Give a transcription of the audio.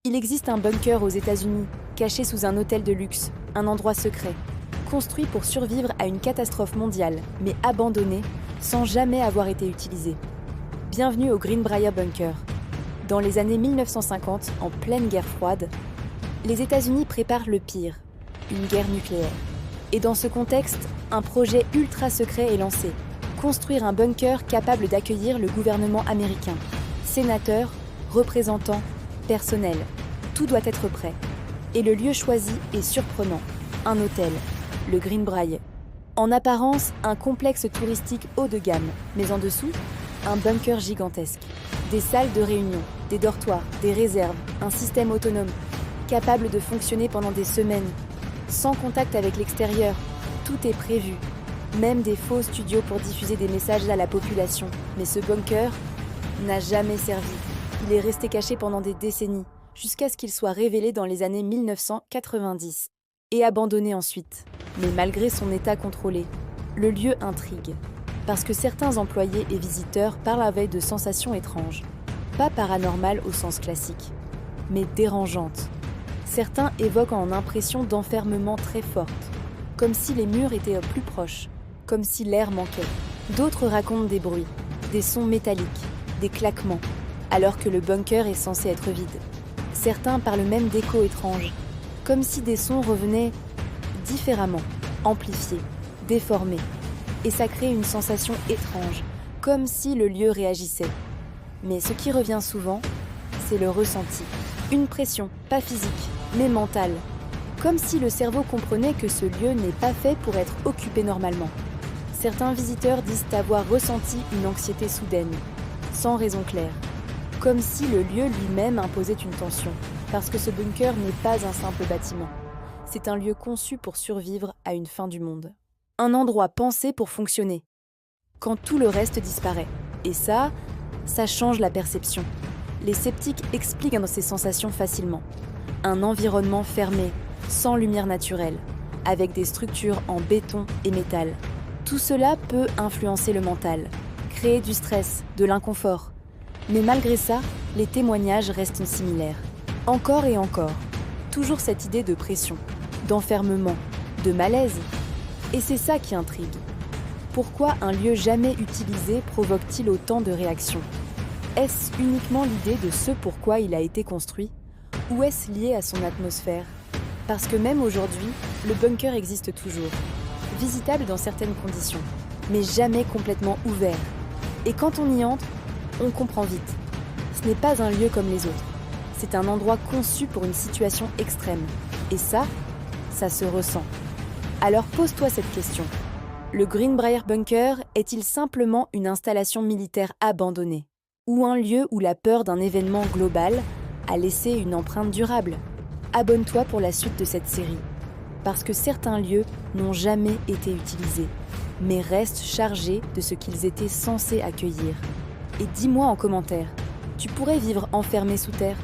Il existe un bunker aux États-Unis, caché sous un hôtel de luxe, un endroit secret, construit pour survivre à une catastrophe mondiale, mais abandonné, sans jamais avoir été utilisé. Bienvenue au Greenbrier Bunker. Dans les années 1950, en pleine guerre froide, les États-Unis préparent le pire, une guerre nucléaire. Et dans ce contexte, un projet ultra secret est lancé. Construire un bunker capable d'accueillir le gouvernement américain. Sénateurs, représentants, personnel, tout doit être prêt. Et le lieu choisi est surprenant, un hôtel, le Greenbrier. En apparence, un complexe touristique haut de gamme, mais en dessous, un bunker gigantesque. Des salles de réunion, des dortoirs, des réserves, un système autonome, capable de fonctionner pendant des semaines, sans contact avec l'extérieur. Tout est prévu, même des faux studios pour diffuser des messages à la population. Mais ce bunker n'a jamais servi. Il est resté caché pendant des décennies, jusqu'à ce qu'il soit révélé dans les années 1990, et abandonné ensuite. Mais malgré son état contrôlé, le lieu intrigue, parce que certains employés et visiteurs parlent avec de sensations étranges. Pas paranormales au sens classique, mais dérangeantes. Certains évoquent en impression d'enfermement très forte, comme si les murs étaient plus proches, comme si l'air manquait. D'autres racontent des bruits, des sons métalliques, des claquements, alors que le bunker est censé être vide. Certains parlent même d'échos étranges, comme si des sons revenaient différemment, amplifiés, déformés. Et ça crée une sensation étrange, comme si le lieu réagissait. Mais ce qui revient souvent, c'est le ressenti. Une pression, pas physique, mais mentale. Comme si le cerveau comprenait que ce lieu n'est pas fait pour être occupé normalement. Certains visiteurs disent avoir ressenti une anxiété soudaine, sans raison claire. Comme si le lieu lui-même imposait une tension, parce que ce bunker n'est pas un simple bâtiment. C'est un lieu conçu pour survivre à une fin du monde. Un endroit pensé pour fonctionner, quand tout le reste disparaît. Et ça change la perception. Les sceptiques expliquent ces sensations facilement. Un environnement fermé, sans lumière naturelle, avec des structures en béton et métal. Tout cela peut influencer le mental, créer du stress, de l'inconfort. Mais malgré ça, les témoignages restent similaires. Encore et encore, toujours cette idée de pression, d'enfermement, de malaise. Et c'est ça qui intrigue. Pourquoi un lieu jamais utilisé provoque-t-il autant de réactions ? Est-ce uniquement l'idée de ce pourquoi il a été construit ? Ou est-ce lié à son atmosphère ? Parce que même aujourd'hui, le bunker existe toujours, visitable dans certaines conditions, mais jamais complètement ouvert. Et quand on y entre, on comprend vite. Ce n'est pas un lieu comme les autres. C'est un endroit conçu pour une situation extrême. Et ça se ressent. Alors pose-toi cette question. Le Greenbrier Bunker est-il simplement une installation militaire abandonnée ? Ou un lieu où la peur d'un événement global a laissé une empreinte durable ? Abonne-toi pour la suite de cette série. Parce que certains lieux n'ont jamais été utilisés, mais restent chargés de ce qu'ils étaient censés accueillir. Et dis-moi en commentaire, tu pourrais vivre enfermé sous terre ?